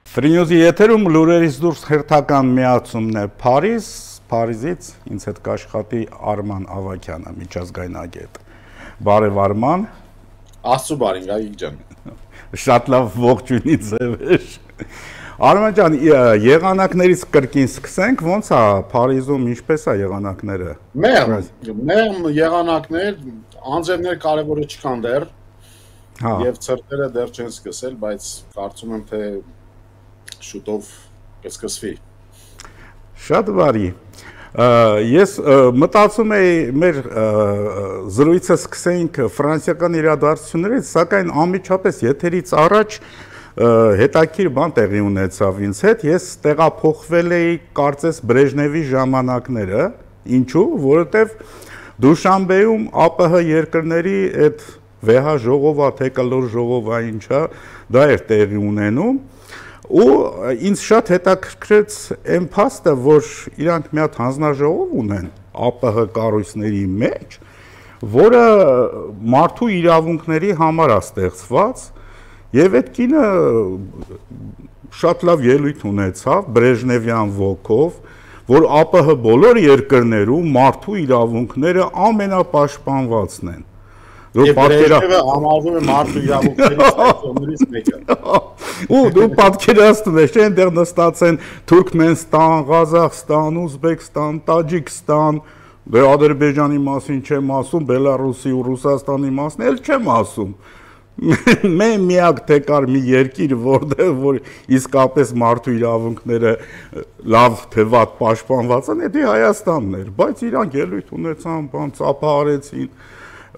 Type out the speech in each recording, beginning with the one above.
Ֆրինյոզի եթերում լուրերից դուրս հերթական միացումն է Փարիզից ինձ հետ կաշխատի Արման Ավագյանը, միջազգայնագետ։ Բարև Արման։ Աստծո բարին, Գագիկ ջան։ Շատ լավ ողջույնի ձև էր։ Արման ջան, եղանակներից կրկին սկսենք, ոնց է Փարիզում, ինչպես է եղանակները։ Մեղմ եղանակներ, անձրևներ կարևորը չկան դեռ։ Եվ ցրտերը դեռ չեն սկսել, բայց կարծում եմ թե շուտով կսկսվի։ Շատ բարի։ Ես մտածում էի մեր զրույցը սկսենք ֆրանսիական իրադարձություններից, սակայն անմիջապես եթերից առաջ հետաքրքիր բան տեղի ունեցավ ինձ հետ, ես տեղափոխվել էի կարծես Բրեժնևի ժամանակները, ինչու, որովհետև Դուշանբեում ԱՊՀ երկրների այդ վեհա ժողովա, թե կլոր ժողովա ինչա, դա էր տեղի ունենում, ու ինձ շատ հետաքրքրեց այն փաստը, որ իրանք մի հատ հանձնաժողով ունեն ԱՊՀ կառույցների մեջ, որը մարդու իրավունքների համար է ստեղծված, եւ այդ կինը շատ լավ ելույթ ունեցավ Բրեժնևյան ոգով, որ ԱՊՀ բոլոր երկրներում մարդու իրավունքները ամենապաշտպանվածն են։ Եվ Բրեժնևը համարվում է մարդու իրավունքների մեկը։ Ու դու պատկերացնում ես, այնտեղ նստած են Թուրքմենստան, Ղազախստան, Ուզբեկստան, Տաջիկստան, դե Ադրբեջանի մասին չեմ ասում, Բելարուսի ու Ռուսաստանի մասին էլ չեմ ասում։ Մենք միակ թե կար մի երկիր, որ իսկապես մարդու իրավունքները լավ թե վատ պաշտպանված են, դա Հայաստանն էր, բայց իրանք ելույթ ունեցան, բան ծափահարեցին,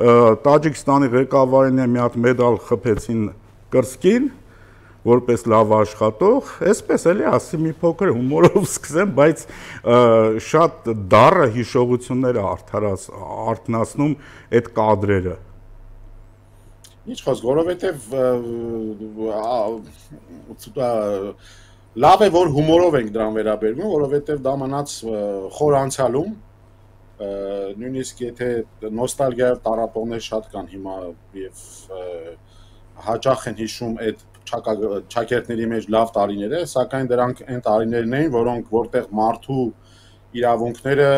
Տաջիկստանի ղեկավարին մի հատ մեդալ խփեցին կրծքին, որպես լավ աշխատող, այսպես էլի ասի մի փոքր հումորով սկսեմ, բայց շատ դառը հիշողություններ արթնացնում այդ կադրերը։ Ինչ խոսք, որովհետև լավ է, որ հումորով ենք դրան վերաբերվում, որովհետև դա մնաց խոր անցյալում, նույնիսկ եթե նոստալգիայով տառապողներ շատ կան հիմա եւ հաճախ են հիշում այդ ճակերտների մեջ լավ տարիները, սակայն դրանք այն տարիներն էին, որտեղ մարդու իրավունքները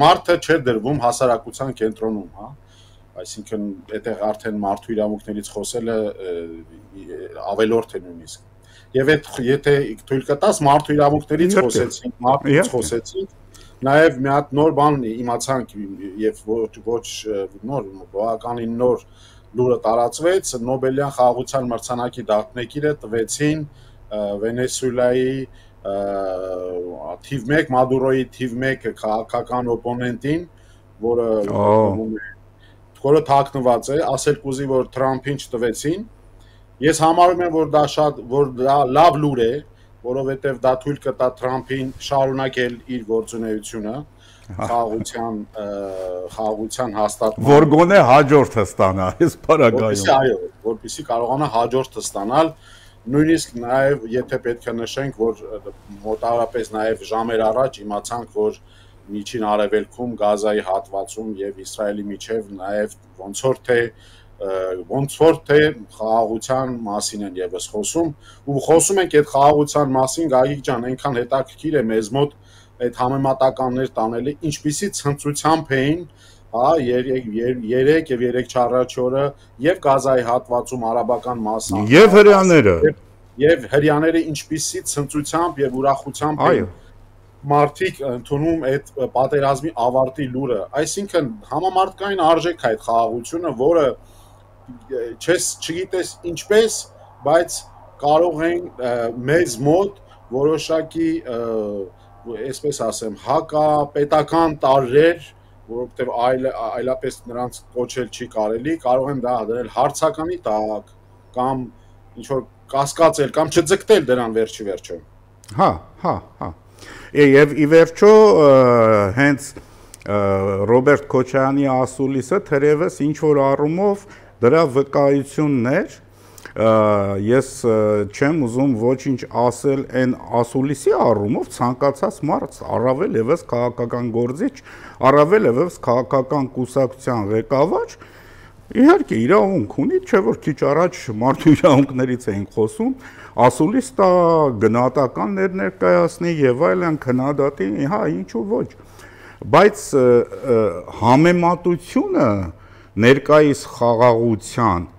մարդը չէր դրվում հասարակության կենտրոնում, հա, այսինքն այդտեղ արդեն մարդու իրավունքներից խոսելը ավելորդ է նույնիսկ։ Եւ եթե թույլ կտաս մարդու իրավունքներից խոսեցինք, նաև մի հատ նոր բան իմացանք եւ ոչ նոր, բավականին նոր լուրը տարածվեց, Նոբելյան խաղաղության մրցանակի դափնեկիրը տվեցին Վենեսուելայի թիվ 1 Մադուրոյի թիվ 1 քաղաքական օպոնենտին, որը թաքնված է, ասել կուզի, որ Թրամփին չտվեցին։ Ես համարում եմ, որ դա լավ լուր է, որովհետև դա թույլ կտա Թրամփին շարունակել իր գործունեությունը խաղաղության հաստատման, որ գոնե հաջորդը ստանա այս պարագայում, այո, որպեսզի կարողանա հաջորդը ստանալ, նույնիսկ նաև եթե պետք է նշենք, որ մոտավորապես նաև ժամեր առաջ իմացանք, որ միջին արևելքում Գազայի հատվածում եւ Իսրայելի միջև նաև ոնց որ թե խաղաղության մասին են եւս խոսում, ու խոսում ենք այդ խաղաղության մասին, Գագիկ ջան, այնքան հետաքրքիր է մեզ մոտ այդ համեմատականներ տանելը, ինչպիսի ցնծությամբ էին, հա, 3 եւ 3-4 օրը եւ Գազայի հատվածում արաբական մասը եւ հрьяաները ինչպիսի ցնծությամբ եւ ուրախությամբ էին մարդիկ ընդունում այդ պատերազմի ավարտի լուրը, այսինքն համամարտկային արժեք է այդ խաղաղությունը, որը չգիտես ինչպես, բայց կարող են մեզ մոտ որոշակի, այսպես ասեմ, հակապետական տարրեր, որովհետև այլապես նրանց կոչել չի կարելի, կարող են դա դնել հարցականի տակ կամ ինչ որ կասկածել կամ չձգտել դրան վերջի վերջո։ Հա։ Եվ ի վերջո հենց Ռոբերտ Քոչարյանի ասուլիսը թերևս ինչ որ առումով դրա վկայությունն էր, ես չեմ ուզում ոչինչ ասել այն ասուլիսի առումով ցանկացած մարդ, առավել եւս քաղաքական գործիչ, առավել եւս քաղաքական կուսակցության ղեկավար Իհարկե իրավունք ունի, չէ՞ որ քիչ առաջ մարդու իրավունքներից էին խոսում, ասուլիս տա գնահատական ներկայացնի եւ այլն քննադատի, հա, ինչու ոչ։ Բայց համեմատությունը ներկայիս խաղաղության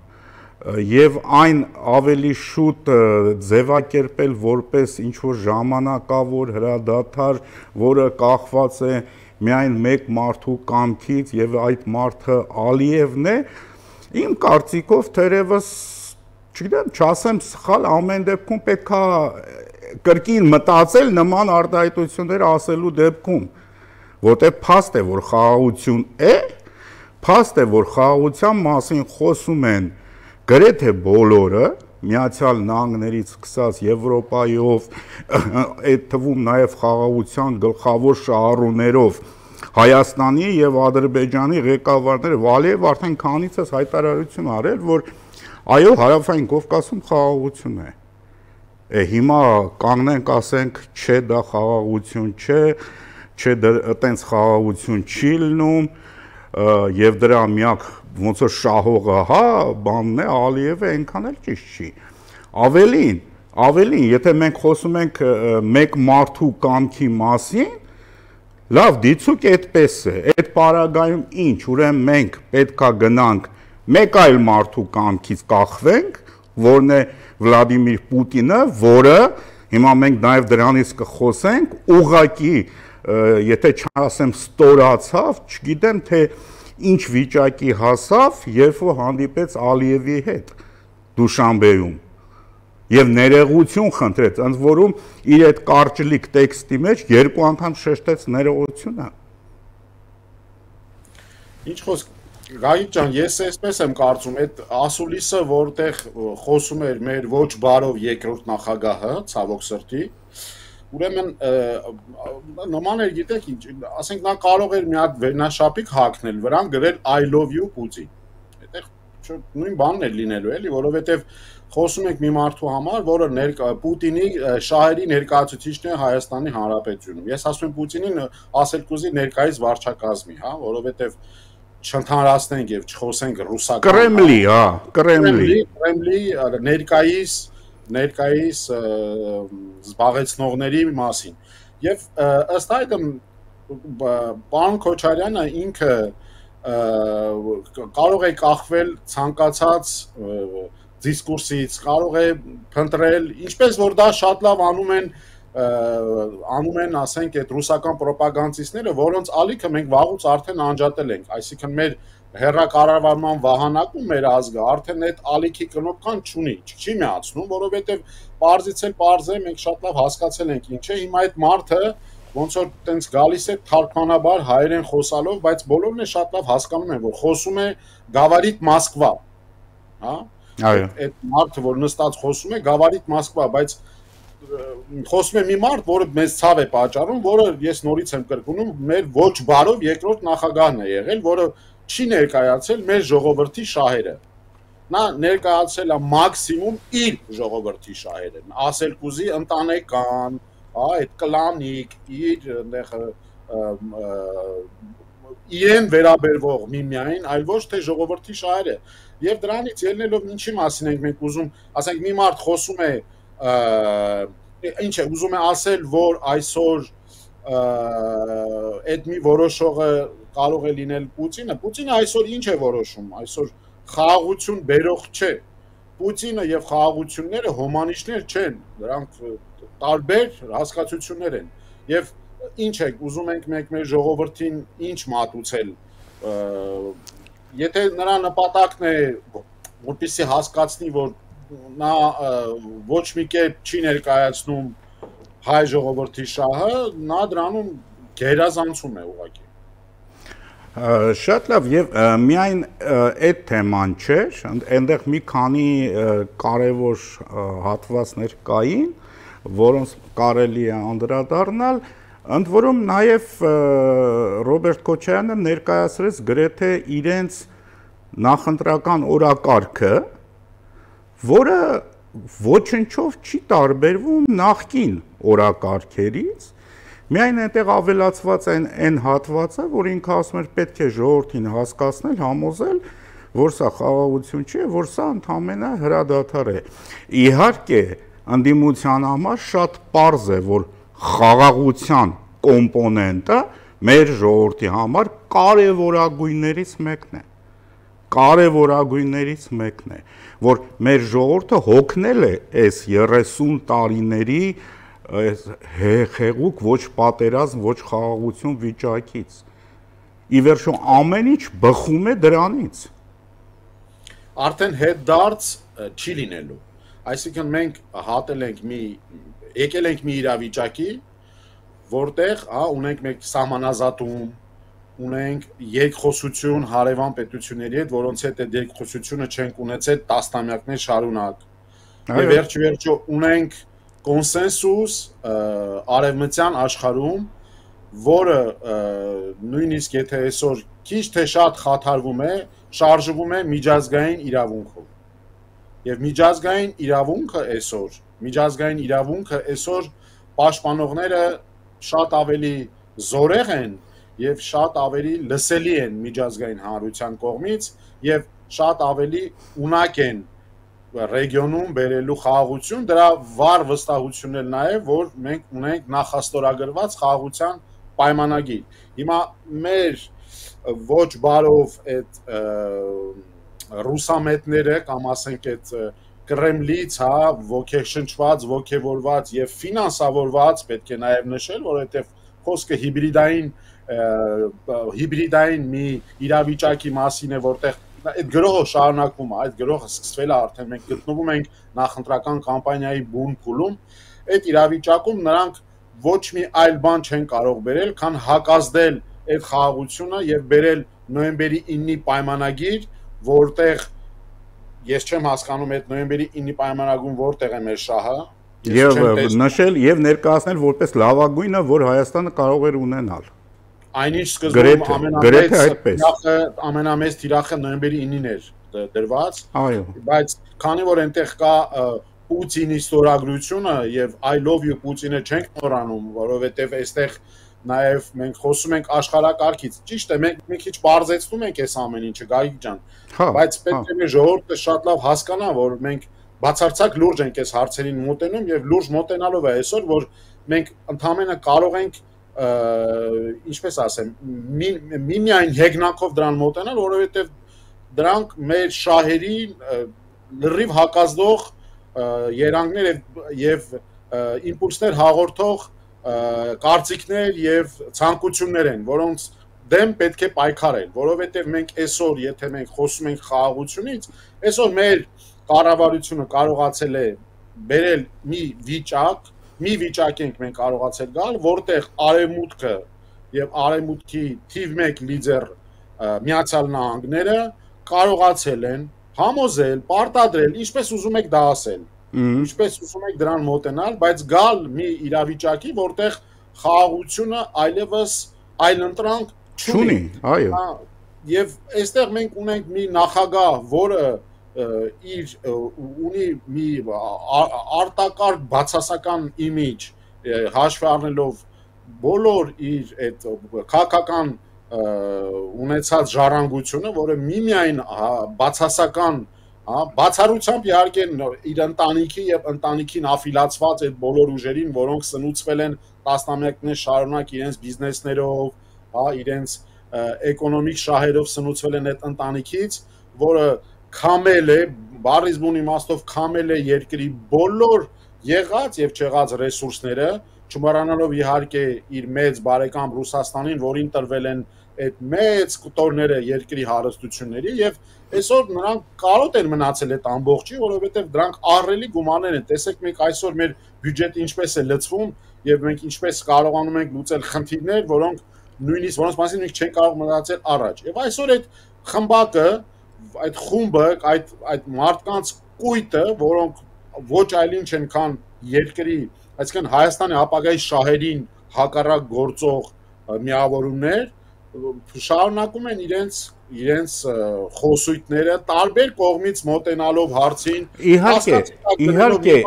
եւ այն ավելի շուտ ձևակերպել որպես ինչ-որ ժամանակավոր հրադադար, որը կախված է միայն մեկ մարդու կամքից եւ այդ մարդը Ալիևն է, իմ կարծիքով թերևս, չգիտեմ, չասեմ սխալ, ամեն դեպքում պետքա կրկին մտածել նման արտահայտություններ ասելու դեպքում, որտեղ փաստ է, որ խաղաղություն է, փաստ է, որ խաղաղության մասին խոսում են գրեթե բոլորը, Միացյալ Նահանգներից սկսած Եվրոպայով, այդ թվում նաև խաղաղության գլխավոր շահառուներով Հայաստանի եւ Ադրբեջանի ղեկավարները Ալիև արդեն քանիցս հայտարարություն արել, որ այո, Հարավային Կովկասում խաղաղություն է։ Հիմա կանգնենք, ասենք, չէ, դա խաղաղություն չէ, այտենց խաղաղություն չի լինում, եւ դրա միակ ոնց որ շահողը, հա, բանն է, Ալիևը այնքան էլ ճիշտ չի։ Ավելին, եթե մենք խոսում ենք մեկ մարդու կամքի մասին, լավ, դիցուք այդպես է, այդ պարագայում ինչ, ուրեմն մենք պետքա գնանք մեկ այլ մարդու կամքից կախվենք, որն է Վլադիմիր Պուտինը, որը հիմա մենք նաև դրանից կխոսենք, ուղղակի, եթե չասեմ ստորացավ, չգիտեմ թե ինչ վիճակի հասավ, երբ որ հանդիպեց Ալիևի հետ Դուշանբեում եւ ներողություն խնդրեց, ընդ որում իր այդ կարճլիկ տեքստի մեջ երկու անգամ շեշտեց ներողությունը։ Ինչ խոսք, Գագիկ ջան, ես այսպես եմ կարծում, այդ ասուլիսը, որտեղ խոսում էր մեր ոչ բարով երկրորդ նախագահը, ցավոք սրտի, ուրեմն նման էր, գիտեք ինչ, ասենք նա կարող էր մի հատ վերնաշապիկ հագնել, վրան գրել I love you Putin։ Այդտեղ նույն բանն է լինելու, էլի, որովհետև խոսում ենք մի մարդու համար, որը Պուտինի շահերի ներկայացուցիչն է Հայաստանի Հանրապետությունում։ Ես ասում եմ Պուտինին ասել կուզի ներկայիս վարչակազմի, հա, որովհետև չընդհանրացնենք եւ չխոսենք ռուսական Կրեմլի, հա, Կրեմլի ներկայիս զբաղեցնողների մասին։ Եվ ըստ այդմ պարոն Քոչարյանը ինքը կարող է կախվել ցանկացած դիսկուրսից, կարող է փնտրել, ինչպես որ դա շատ լավ անում են, ասենք, այդ ռուսական պրոպագանդիստները, որոնց ալիքը մենք վաղուց արդեն անջատել ենք, այսինքն մեր հեռակառավարման վահանակում մեր ազգը արդեն այդ ալիքի կնոպկան չունի, չի միացնում, որովհետև պարզից էլ պարզ է, մենք շատ լավ հասկացել ենք ինչ է, հիմա այդ մարդը ոնց որ տենց գալիս է թարգմանաբար հայերեն խոսալով, բայց բոլորն է շատ լավ հասկանում են, որ խոսում է Գավարիտ Մոսկվա, հա? Այդ մարդը, որ նստած խոսում է Գավարիտ Մոսկվա, բայց խոսում է մի մարդ, որը մեզ ցավ է պատճառում, որը ես նորից եմ կրկնում, մեր ոչ բարով երկրորդ նախագահն է եղել, որը չի ներկայացել մեր ժողովրդի շահերը։ Նա ներկայացել է մաքսիմում իր ժողովրդի շահերը, ասել կուզի ընտանեկան, այդ կլանիկ, իր իրեն վերաբերվող միմիայն, այլ ոչ թե ժողովրդի շահերը։ Եվ դրանից ելնելով ինչի մասին ենք մենք ուզում, ասենք մի մարդ խոսում է, ինչ է, ուզում է ասել, որ այսօր այդ մի որոշողը կարող է լինել Պուտինը այսօր ինչ է որոշում, այսօր խաղաղություն բերող չէ, Պուտինը եւ խաղաղությունները հոմանիշներ չեն, դրանք տարբեր հասկացություններ են, եւ ինչ է, ուզում ենք մենք մեր ժողովրդին ինչ մատուցել, եթե նրա նպատակն է, որպեսզի հասկացնի, որ նա ոչ մի կերպ չի ներկայացնում հայ ժողովրդի շահը, նա դրանում գերազանցում է ուղղակի։ Շատ լավ, եւ միայն այդ թեման չէր, այնտեղ մի քանի կարևոր հատվածներ կային, որոնց կարելի է անդրադառնալ, ընդ որում նաեւ Ռոբերտ Քոչարյանը ներկայացրեց գրեթե իրենց նախընտրական օրակարգը, որը ոչնչով չի տարբերվում նախկին օրակարգերից, միայն այնտեղ ավելացված այն հատվածը, որ ինքը ասում էր պետք է ժողովրդին հասկացնել, համոզել, որ սա խաղաղություն չի, որ սա ընդհանրապես հրադադար է։ Իհարկե, ընդդիմության համար շատ պարզ է, որ խաղաղության կոմպոնենտը մեր ժողովրդի համար կարևորագույններից մեկն է։ Կարևորագույններից մեկն է, որ մեր ժողովուրդը հոգնել է այս 30 տարիների հեղուկ ոչ պատերազմ, ոչ խաղաղություն վիճակից։ Ի վերջո ամեն ինչ բխում է դրանից։ Արդեն հետդարձ չի լինելու։ Այսինքն մենք եկել ենք մի իրավիճակի, որտեղ ունենք մեկ սահմանազատում, ունենք երկխոսություն հարևան պետությունների հետ, որոնց հետ այդ երկխոսությունը չենք ունեցել տասնամյակներ շարունակ։ Եվ վերջիվերջո ունենք կոնսենսուս արևմտյան աշխարհում, որը նույնիսկ եթե այսօր քիչ թե շատ խաթարվում է, շարժվում է միջազգային իրավունքով։ Եվ միջազգային իրավունքը այսօր պաշտպանողները շատ ավելի զորեղ են եւ շատ ավելի լսելի են միջազգային հանրության կողմից եւ շատ ավելի ունակ են ռեգիոնում բերելու խաղաղություն, դրա վառ վստահությունն էլ նաեւ, որ մենք ունենք նախաստորագրված խաղաղության պայմանագիր։ Հիմա մեր ոչ բարով այդ ռուսամետները կամ ասենք այդ Կրեմլից, ոգեշնչված, ոգևորված եւ ֆինանսավորված, պետք է նաեւ նշել, որովհետեւ խոսքը հիբրիդային մի իրավիճակի մասին է, որտեղ այդ գրողը շարունակվում է, այդ գրողը սկսվել է արդեն, մենք գտնվում ենք նախընտրական կամպանիայի բուն փուլում, այդ իրավիճակում նրանք ոչ մի այլ բան չեն կարող բերել, քան հակազդել այդ խաղաղությունը եւ բերել նոյեմբերի 9-ի պայմանագիր, որտեղ ես չեմ հասկանում այդ նոյեմբերի 9-ի պայմանագիրում որտեղ է մեր շահը, եւ նշել եւ ներկայացնել որպես լավագույնը, որ Հայաստանը կարող էր ունենալ։ Այնինչ սկզբում ամենամեծ թիրախը նոյեմբերի 9-ին էր դրված, բայց քանի որ այնտեղ կա Պուտինի ստորագրությունը եւ I love you Պուտինը չենք նորանում, որովհետեւ այստեղ նաեւ մենք խոսում ենք աշխարհակարգից։ Ճիշտ է, մենք մի քիչ բարձեցնում ենք այս ամեն ինչը, Գագիկ ջան, բայց պետք է մեր ժողովուրդը շատ լավ հասկանա, որ մենք բացարձակ լուրջ ենք այս հարցերին մոտենում եւ լուրջ մոտենալով է այսօր, որ մենք ընդհանրապես կարող ենք ինչպես ասեմ, միմիայն հեգնակով դրան մոտենալ, որովհետեւ դրանք մեր շահերի լրիվ հակազդող երանգներ եւ իմպուլսներ հաղորդող կարծիքներ եւ ցանկություններ են, որոնց դեմ պետք է պայքարել, որովհետեւ մենք այսօր, եթե մենք խոսում ենք խաղաղությունից, այսօր մեր կառավարությունը կարողացել է բերել մի վիճակ ենք մենք կարողացել գալ, որտեղ արևմուտքը եւ արևմուտքի թիվ 1 լիդեր Միացյալ Նահանգները կարողացել են համոզել, պարտադրել, ինչպես ուզում եք դա ասել, ինչպես ուզում եք դրան մոտենալ, բայց գալ մի իրավիճակի, որտեղ խաղաղությունը այլևս այլընտրանք չունի, այո։ Եվ այստեղ մենք ունենք մի նախագահ, որը ունի մի արտակարգ բացասական իմիջ, հաշվի առնելով բոլոր իր այդ քաղաքական ունեցած ժառանգությունը, որը միմիայն բացասական, բացառությամբ իհարկե իր ընտանիքի եւ ընտանիքին աֆիլացված այդ բոլոր ուժերին, որոնք սնուցվել են տասնամյակներ շարունակ իրենց բիզնեսներով, իրենց էկոնոմիկ շահերով սնուցվել են այդ ընտանիքից, որը քամել է, բառից բուն իմաստով քամել է երկրի բոլոր եղած եւ չեղած ռեսուրսները, չմոռանալով իհարկե իր մեծ բարեկամ Ռուսաստանին, որին տրվել են այդ մեծ կտորները երկրի հարստությունների եւ այսօր նրանք կարոտ են մնացել այդ ամբողջի, որովհետեւ դրանք ահռելի գումարներ են։ Տեսեք, մենք այսօր մեր բյուջետը ինչպես է լցվում եւ մենք ինչպես կարողանում ենք լուծել խնդիրներ, որոնց մասին մենք չենք կարող մտածել առաջ։ Եվ այսօր այդ խմբակը, այդ խումբը, այդ մարդկանց կույտը, որոնք ոչ այլ ինչ են, քան երկրի, այսինքն Հայաստանի ապագայի շահերին հակառակ գործող միավորումներ, շարունակում են իրենց խոսույթները տարբեր կողմից մոտենալով հարցին։ Իհարկե,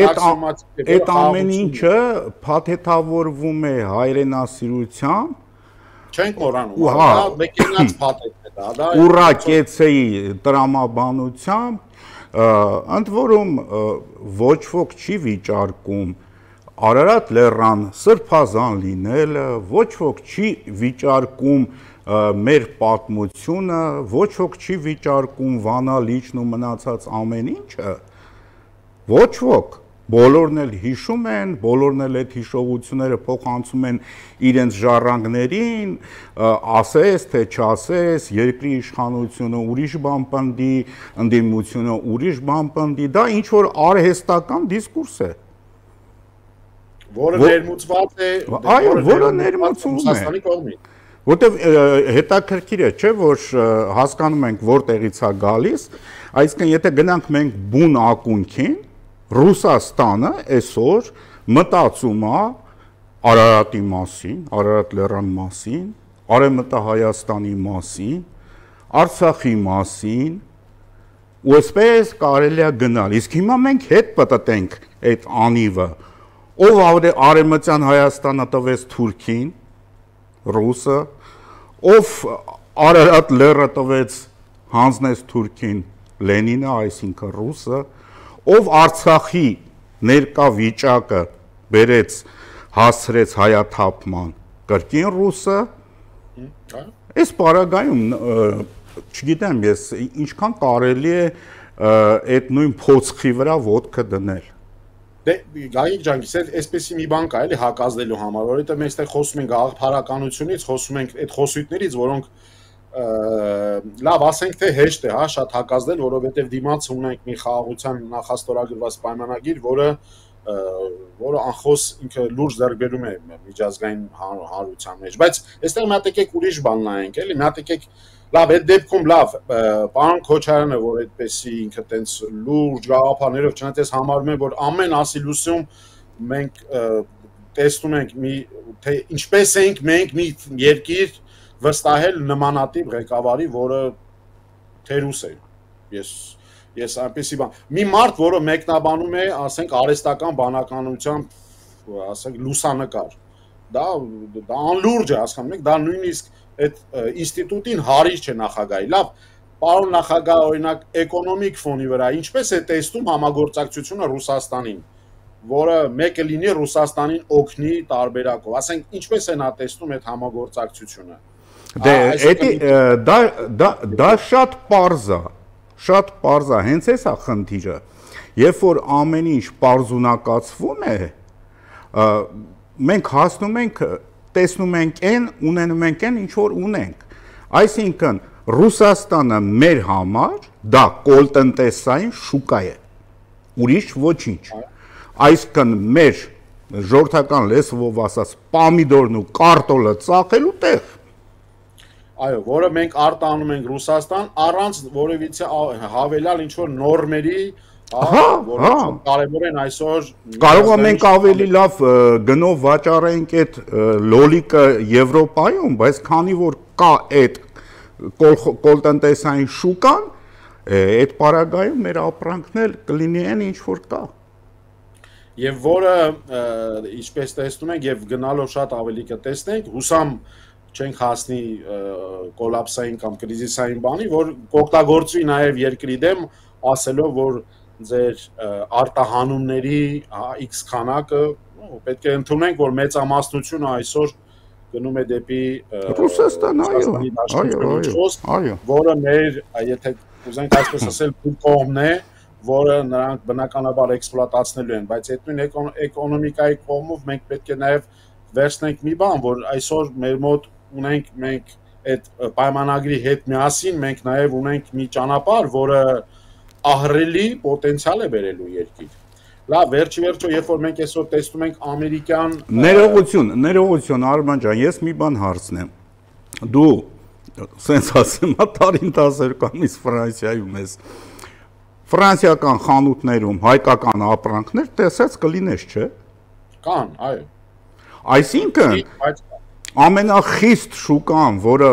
այդ ամեն ինչը փաթեթավորվում է հայրենասիրությամբ, չենք մոռանում, մեկենաց փաթեթ է Ուռակեցեի տրամաբանությամբ ընդ որում ոչ ոք չի վիճարկում Արարատ լեռան սրբազան լինելը, ոչ ոք չի վիճարկում մեր պատմությունը, ոչ ոք չի վիճարկում Վանա լիճն ու մնացած ամեն ինչը, ոչ ոք, բոլորն էլ հիշում են, բոլորն էլ այդ հիշողությունները փոխանցում են իրենց ժառանգներին, ասես թե չասես, երկրի իշխանությունը ուրիշ բան պնդի, ընդդիմությունը ուրիշ բան պնդի, դա ինչ որ արհեստական դիսկուրս է։ Որը ներմուծված է, այո, որը ներմուծվում է։ Որտեվ հետաքրքիր է, չէ, որ հասկանում ենք որտեղից է գալիս, այսինքն եթե գնանք մենք բուն ակունքին, Ռուսաստանը այսօր մտածում է Արարատի մասին, Արարատ լեռան մասին, Արևմտահայաստանի մասին, Արցախի մասին, ու այսպես կարելի է գնալ։ Իսկ հիմա մենք հետ պատտենք այդ անիվը, ով Արևմտյան Հայաստանը տվեց Թուրքին, ռուսը, ով Արարատ լեռը տվեց հանձնեց Թուրքին, Լենինը, այսինքն ռուսը, ով Արցախի ներկա վիճակը բերեց հասցրեց հայաթափման, կրկին ռուսը, այս պարագայում չգիտեմ ես ինչքան կարելի է այդ նույն փոცხի վրա ոտքը դնել։ Դե Գագիկ ջան, այսպեսի մի բան կա էլի հակազդելու համար, որովհետև մենք այստեղ խոսում ենք գաղափարականությունից, խոսում ենք այդ խոսույթներից, որոնք լավ, ասենք թե հեշտ է, հա, շատ հակազդել, որովհետև դիմաց ունենք մի խաղաղության նախաստորագրված պայմանագիր, որը անխոս ինքը լուրջ ձեռքբերում է միջազգային հանրության մեջ, բայց այստեղ մի հատ եկեք ուրիշ բան նայենք, էլի, մի հատ եկեք լավ, այդ դեպքում լավ, պարոն Քոչարյանը, որ այդպեսի ինքը տենց լուրջ գաղափարներով չնայած համարում է, որ ամեն ասիլուսում մենք տեսնում ենք թե ինչպես ենք մենք մի երկիր վստահել նմանատիպ ղեկավարի, որը թերուս է։ Ես այնպեսի բան։ Մի մարդ, որը մեկնաբանում է, ասենք, արհեստական բանականությամբ, ասենք, լուսանկար։ Դա անլուրջ է, հասկանում եք, դա նույնիսկ այդ ինստիտուտին հարիր չէ նախագահի։ Լավ, պարոն նախագահ, օրինակ, էկոնոմիկ ֆոնի վրա ինչպես է տեսնում համագործակցությունը Ռուսաստանին, որը մեկը լինի Ռուսաստանին օգնի տարբերակով, ասենք, ինչպես է նա տեսնում այդ համագործակցությունը։ Դա շատ պարզ է, հենց էս է խնդիրը, երբ որ ամեն ինչ պարզունակացվում է, մենք հասնում ենք, տեսնում ենք են, ունենում ենք են, ինչ որ ունենք, այսինքն Ռուսաստանը մեր համար դա կոլտնտեսային շուկա է, ուրիշ ոչինչ, այսինքն մեր ժողովրդական լեզվով ասած պամիդորն ու կարտոլը ծախելու տեղ։ Այո, որը մենք արտանում ենք Ռուսաստան առանց որևիցե հավելյալ ինչ-որ նորմերի, որը կարևոր են այսօր։ Կարող է մենք ավելի լավ գնով վաճառենք այդ լոլիկը Եվրոպայում, բայց քանի որ կա այդ կոլտնտեսային շուկան, այդ պարագայում մեր ապրանքն էլ կլինի այն ինչ որ կա։ Եվ որը ինչպես տեսնում ենք եւ գնալով շատ ավելի կտեսնենք, հուսամ չենք հասնի կոլապսային կամ կրիզիսային բանի, որ կօգտագործվի նաև երկրի դեմ, ասելով, որ ձեր արտահանումների X քանակը պետք է ընդունենք, որ մեծամասնությունը այսօր գնում է դեպի Ռուսաստան, այո, որը մեր, եթե ուզենք այսպես ասել, կողմն է, որը նրանք բնականաբար էքսպլուատացնելու են, բայց այդ նույն էկոնոմիկայի կողմով մենք պետք է նաև վերցնենք մի բան, որ այսօր մեր մոտ ունենք մենք այդ պայմանագրի հետ միասին մենք նաև ունենք մի ճանապարհ, որը ահռելի պոտենցիալ է բերելու երկիր։ Լավ, վերջիվերջո, երբ որ մենք այսօր տեսնում ենք ամերիկյան ներողություն Արման ջան, ես մի բան հարցնեմ։ Դու սենց ասեմ, տարին 12-ամիս Ֆրանսիայում ես։ Ֆրանսիական խանութներում հայկական ապրանքներ տեսած կլինես, չէ՞։ Կան, այո։ Այսինքն ամենախիստ շուկան, որը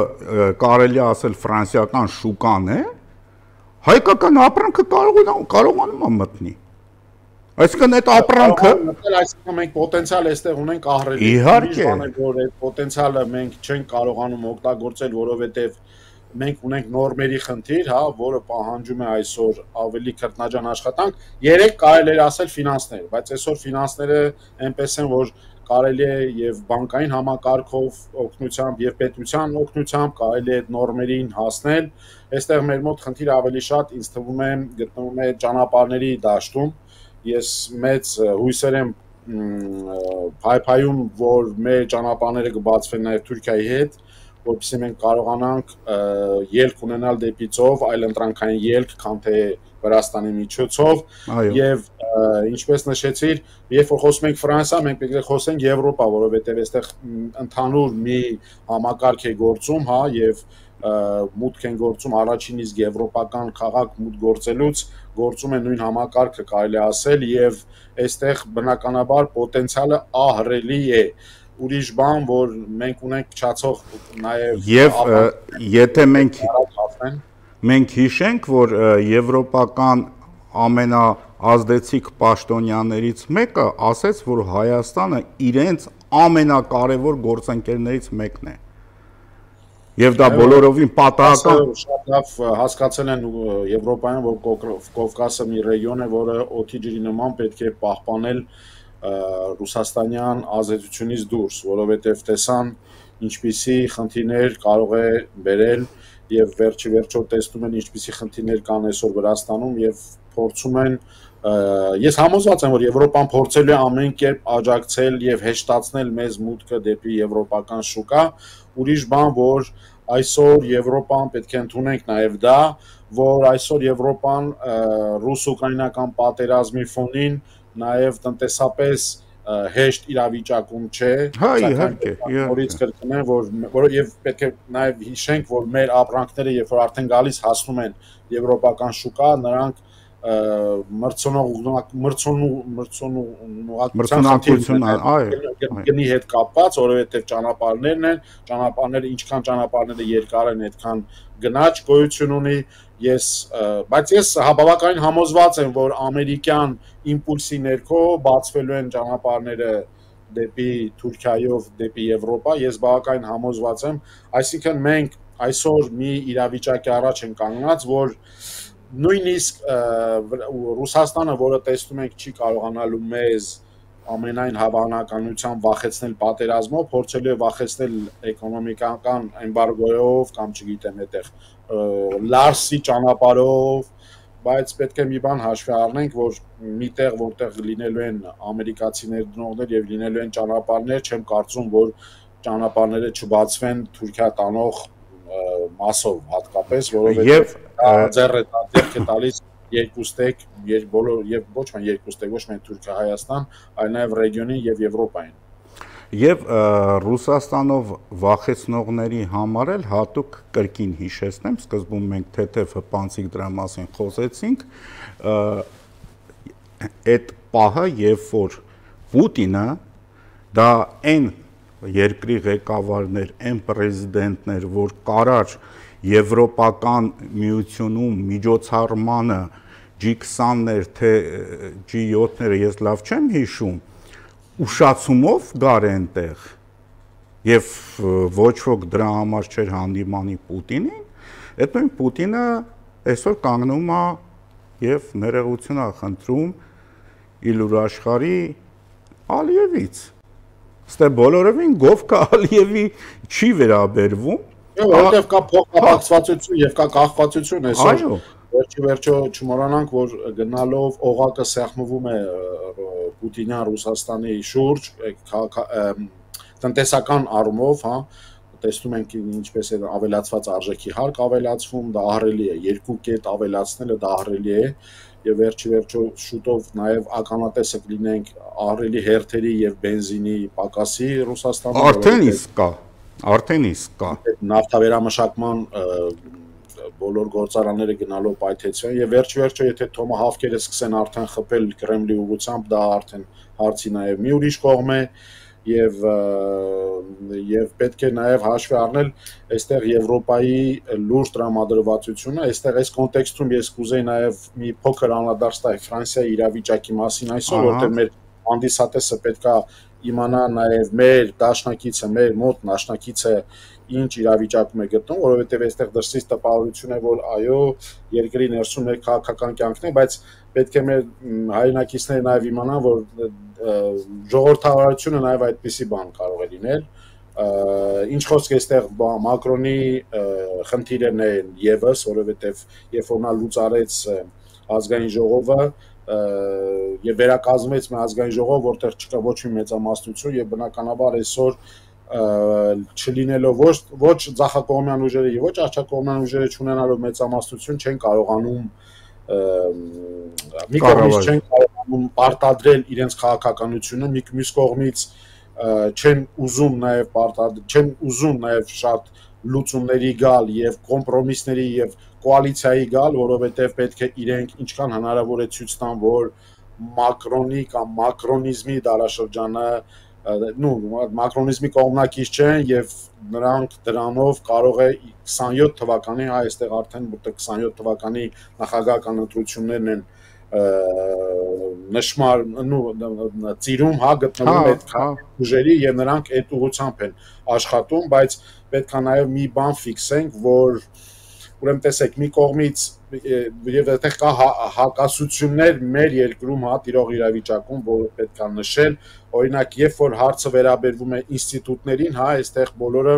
կարելի է ասել ֆրանսիական շուկան է, հայկական ապրանքը կարողանում է մտնի։ Այսինքն այդ ապրանքը այսինքն մենք պոտենցիալ այստեղ ունենք ահռելի։ Իհարկե, որ այդ պոտենցիալը մենք չենք կարողանում օգտագործել, որովհետև մենք ունենք նորմերի խնդիր, հա, որը պահանջում է այսօր ավելի քրտնաջան աշխատանք, երեք կարելի է ասել ֆինանսներ, բայց այսօր ֆինանսները այնպես են, որ կարելի է եւ բանկային համակարգով օգնությամբ եւ պետության օգնությամբ կարելի է այդ նորմերին հասնել, այստեղ մեր մոտ խնդիրը ավելի շատ ինձ թվում է գտնվում է ճանապարհների դաշտում, ես մեծ հույսեր եմ փայփայում, որ մեր ճանապարհները կբացվեն նաեւ Թուրքիայի հետ, որովհետեւ մենք կարողանանք ելք ունենալ դեպի ծով, այլ ընտրանքային ելք, քան թե Վրաստանի միջոցով եւ ինչպես նշեցիր, երբ որ խոսում ենք Ֆրանսիա, մենք պետք է խոսենք Եվրոպա, որովհետեւ այստեղ ընդհանուր մի համակարգ է գործում, հա, եւ մուտք են գործում առաջին իսկ եվրոպական քաղաք մուտք գործելուց գործում է նույն համակարգը կարելի ասել եւ այստեղ բնականաբար պոտենցիալը ահռելի է ուրիշ բան որ մենք ունենք չացող նաեւ եթե մենք հիշենք որ եվրոպական ամենաազդեցիկ պաշտոնյաներից մեկը ասեց որ Հայաստանը իրենց ամենակարևոր գործընկերներից մեկն է Եվ դա բոլորովին պատահական շատ լավ հասկացել են Եվրոպայում, որ Կովկասը մի ռեգիոն է, որը օդի ջրի նման պետք է պահպանել ռուսաստանյան ազդեցությունից դուրս, որովհետև տեսան ինչպիսի խնդիրներ կարող է բերել եւ վերջի-վերջո տեսնում են ինչպիսի խնդիրներ կան այսօր Վրաստանում եւ փորձում են ես համոզված եմ որ Եվրոպան փորձելու է ամեն կերպ աջակցել եւ հեշտացնել մեզ մուտքը դեպի եվրոպական շուկա ուրիշ բան որ այսօր Եվրոպան պետք է ընդունենք նաեւ դա որ այսօր Եվրոպան ռուս-ուկրաինական պատերազմի ֆոնին նաեւ տնտեսապես հեշտ իրավիճակում չէ նորից կրկնեմ որ եւ պետք է նաեւ հիշենք որ մեր ապրանքները երբ որ արդեն գալիս հասնում են եվրոպական շուկա նրանք գնի հետ կապված, որովհետև ճանապարհներն են, ճանապարհները ինչքան ճանապարհները երկար են, այդքան գնաճ գոյություն ունի, բայց ես բավականին համոզված եմ, որ ամերիկյան իմպուլսի ներքո բացվելու են ճանապարհները դեպի Թուրքիայով, դեպի Եվրոպա, ես բավականին համոզված եմ, այսինքն մենք այսօր մի իրավիճակի առաջ են կանգնած, որ նույնիսկ Ռուսաստանը, որը տեսնում ենք չի կարողանալու մեզ ամենայն հավանականությամբ վախեցնել պատերազմով, փորձելու է վախեցնել էկոնոմիկական էմբարգոյով կամ չգիտեմ այդտեղ լարսի ճանապարհով, բայց պետք է մի բան հաշվի առնենք, որ միտեղ որտեղ լինելու են ամերիկացի ներդրողներ եւ լինելու են ճանապարհներ, չեմ կարծում, որ ճանապարհները չբացվեն Թուրքիա տանող մասով հատկապես, որովհետեւ ձեռք է տալիս երկուստեք բոլոր եւ ոչ միայն երկուստեք, ոչ միայն Թուրքիա, Հայաստան, այլ նաեւ ռեգիոնին եւ Եվրոպային։ Եվ Ռուսաստանով վախեցնողների համար էլ հատուկ կրկին հիշեցնեմ, սկզբում մենք թեթև հպանցիկ դրա մասին խոսեցինք, այդ պահը, երբ որ Պուտինը դա այն երկրի ղեկավարներ, այն պրեզիդենտներ, որ կարար Եվրոպական միությունում միջոցառմանը G20-ներ, թե G7-ները, ես լավ չեմ հիշում, ուշացումով գար այնտեղ եւ ոչ ոք դրա համար չէր հանդիմանի Պուտինին, այդ նույն Պուտինը այսօր կանգնում է եւ ներողություն է խնդրում Իլուր Աշխարհի Ալիևից։ Ստե բոլորովին Գովկա Ալիևի չի վերաբերվում որտեղ կա փոխկապակցվածություն եւ կա կախվածություն այսօր վերջի-վերջո չմոռանանք որ գնալով օղակը սեղմվում է Պուտինյան Ռուսաստանի շուրջ տնտեսական առումով, հա տեսնում ենք ինչպես է ավելացված արժեքի հարկ ավելացվում, դա ահռելի է, երկու կետ ավելացնելը դա ահռելի է եւ վերջի-վերջո շուտով նաեւ ականատեսը կլինենք ահռելի հերթերի եւ բենզինի պակասի Ռուսաստանում Արդեն իսկ կա նավթավերամշակման բոլոր գործարանները գնալով պայթեցվեն եւ վերջ-վերջո եթե թոմահավքերը սկսեն արդեն խփել Կրեմլի ուղղությամբ դա արդեն հարցի նաեւ մի ուրիշ կողմ է եւ պետք է նաեւ հաշվի առնել այստեղ Եվրոպայի լուրջ տրամադրվածությունը այստեղ այս կոնտեքստում ես կուզեի նաեւ մի փոքր անդրադարձ տալ Ֆրանսիայի իրավիճակի մասին այսօր որտեղ մեր հանդիսատեսը պետքա իմանա նաև մեր դաշնակիցը, մեր մոտ դաշնակիցը ինչ իրավիճակում է գտնում, որովհետև այստեղ դրսից տպավորություն է, որ այո, երկրի ներսում մեր քաղաքական կյանքն է, բայց պետք է մեր հայրենակիցները նաև իմանան, որ ժողովրդավարությունը նաև այդպիսի բան կարող է լինել։ Ինչ խոսք է այստեղ Մակրոնի խնդիրն է եւս, որովհետև երբ որ նա լուծարեց ազգային ժողովը եւ վերակազմվեց մի ազգային ժողով, որտեղ չկա ոչ մի մեծամասնություն եւ բնականաբար այսօր չլինելով ոչ ձախակողմյան ուժերը եւ ոչ աջակողմյան ուժերը չունենալով մեծամասնություն չեն կարողանում մի կողմից չեն կարողանում պարտադրել իրենց քաղաքականությունը, մյուս կողմից չեն ուզում նաև շատ լուծումների գալ եւ կոմպրոմիսների եւ կոալիցիայի գալ, որովհետեւ պետք է իրենք ինչքան հնարավոր է ցույց տան, որ Մակրոնի կամ մակրոնիզմի դարաշրջանը մակրոնիզմի կողմնակից չեն եւ նրանք դրանով կարող է 27 թվականի, այստեղ արդեն 27 թվականի նախագահական ընտրություններն են նշմար ծիրում գտնվում այդ ուժերի եւ նրանք այդ ուղղությամբ են աշխատում, բայց պետք է նաեւ մի բան ֆիքսենք, որ ուրեմն տեսեք մի կողմից եւ այդտեղ կա հակասություններ մեր երկրում տիրող իրավիճակում, որը պետք է նշել, օրինակ երբ որ հարցը վերաբերվում է ինստիտուտներին, այստեղ բոլորը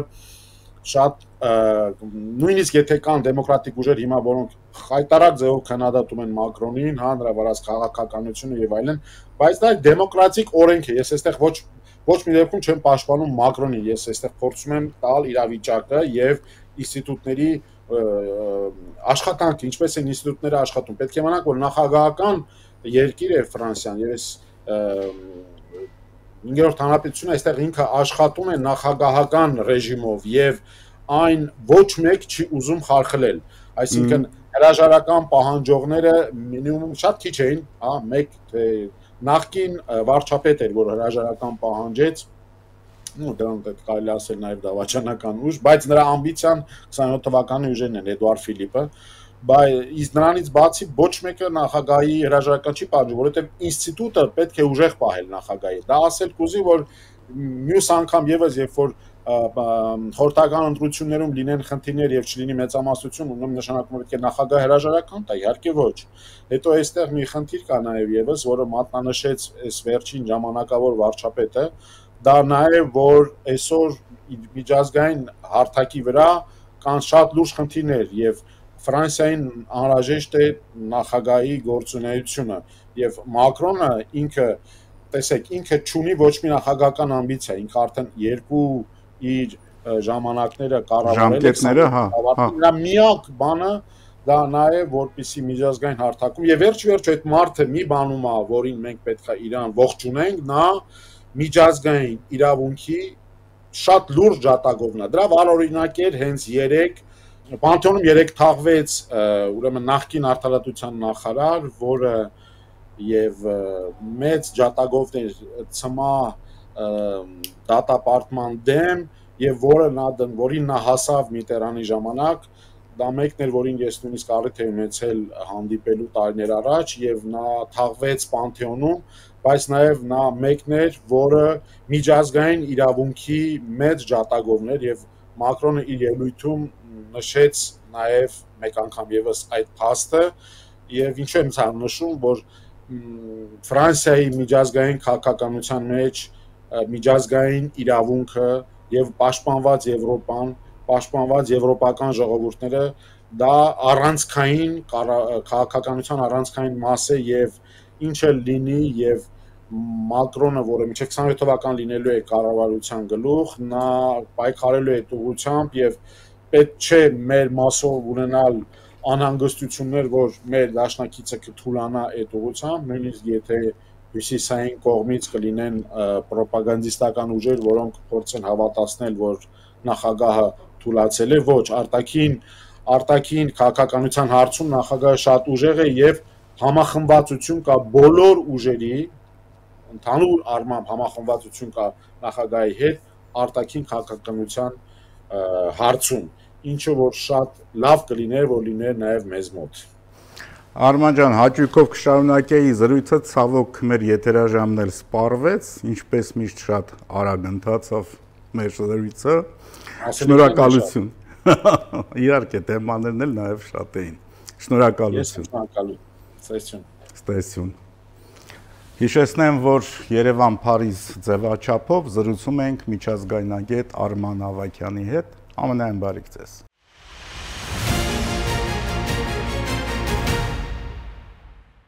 շատ նույնիսկ եթե կան դեմոկրատիկ ուժեր հիմա, որոնք խայտարակ ձևով քննադատում են Մակրոնին, նրա վարած քաղաքականությունը եւ այլն, բայց դա դեմոկրատիկ օրենք է։ Ես այստեղ ոչ մի դեպքում չեմ պաշտպանում Մակրոնին, ես այստեղ փորձում եմ տալ իրավիճակը եւ ինստիտուտների աշխատանքը, ինչպես են ինստիտուտները աշխատում։ Պետք է իմանանք, որ նախագահական երկիր է Ֆրանսիան, եւ այս 5-րդ հանրապետությունը այստեղ ինքը աշխատում է նախագահական ռեժիմով եւ այն ոչ մեկ չի ուզում խարխլել, այսինքն հրաժարական պահանջողները մինիմում շատ քիչ էին, մեկ նախկին վարչապետ էր, որ հրաժարական պահանջեց, դրանք կարելի ասել նաև դավաճանական ուժ, բայց նրա ամբիցիան 27 թվականի ուժերն են, Էդուարդ Ֆիլիպը, բայց նրանից բացի ոչ մեկը նախագահի հրաժարական չի պահանջում, որովհետև ինստիտուտը պետք է ուժեղ պահել նախագահի։ Դա ասել կուզի, որ մյուս անգամ եւս երբ որ խորհրդական ընտրություններում լինեն խնդիրներ եւ չլինի մեծամասնություն, ուրեմն նշանակում է պետք է նախագահ հրաժարական տա, իհարկե ոչ։ Հետո այստեղ մի խնդիր կա նաեւ եւս, որը մատնանշեց այս վերջին ժամանակավոր վարչապետը, դա նաեւ որ այսօր միջազգային հարթակի վրա կան շատ լուրջ խնդիրներ եւ Ֆրանսիային անհրաժեշտ է նախագահի գործունեությունը եւ Մակրոնը ինքը տեսեք ինքը չունի ոչ մի նախագահական ամբիցիա, ինքը արդեն երկու իր ժամանակները կառավարել է, նրա միակ բանը դա նաեւ որպեսի միջազգային հարթակում եւ վերջ այդ մարդը մի բանում է, որին մենք պետք է իրան ողջունենք, նա միջազգային իրավունքի շատ լուրջ ջատագովն է։ Դրա վառօրինակ էր հենց Պանթեոնում 3 թաղվեց ուրեմն նախկին արտարատության նախարար, որը եւ մեծ ջատագովներ ցմա դատապարտման դեմ եւ որին նա հասավ Միտերանի ժամանակ, դա մեկն էր, որին ես նույնիսկ առիթ եմ ունեցել հանդիպելու տարիներ առաջ եւ նա թաղվեց Պանթեոնում, բայց նաեւ նա մեկն էր, որը միջազգային իրավունքի մեծ ջատագովներ եւ Մակրոնը իր ելույթում նշեց նաև մեկ անգամ եւս այդ փաստը եւ ինչու եմ ցան նշում, որ Ֆրանսիայի միջազգային քաղաքականության մեջ միջազգային իրավունքը եւ պաշտպանված Եվրոպան, պաշտպանված եվրոպական ժողովուրդները դա առանցքային քաղաքականության առանցքային մաս է եւ ինչը լինի եւ Մակրոնը, որը մինչև 27 թվական լինելու է կառավարության գլուխ, նա պայքարելու է այդ ուղղությամբ եւ պետք չէ մեր մասով ունենալ անհանգստություններ, որ մեր դաշնակիցը կթուլանա այդ ուղղությամբ, նույնիսկ եթե հյուսիսային կողմից կլինեն պրոպագանդիստական ուժեր, որոնք փորձեն հավատացնել, որ նախագահը թուլացել է, ոչ, արտաքին քաղաքականության հարցում նախագահը շատ ուժեղ է եւ համախմբվածություն կա բոլոր ուժերի ընդհանուր առմամբ համախմբվածություն կա նախագահի հետ արտաքին քաղաքականության հարցում, ինչը որ շատ լավ կլիներ, որ լիներ նաև մեզ մոտ։ Արման ջան, հաճույքով կշարունակեի զրույցը, ցավոք մեր եթերաժամն էլ սպառվեց, ինչպես միշտ շատ արագ ընթացավ։ մեր զրույցը։ Շնորհակալություն։ Իհարկե, թեմաներն էլ նաև շատ էին։ Շնորհակալություն։ Ստեսյուն։ Հիշեցնեմ, որ Երևան-Փարիզ ձևաչափով զրուցում ենք միջազգայնագետ Արման Ավագյանի հետ։ Ամենայն բարիք ձեզ։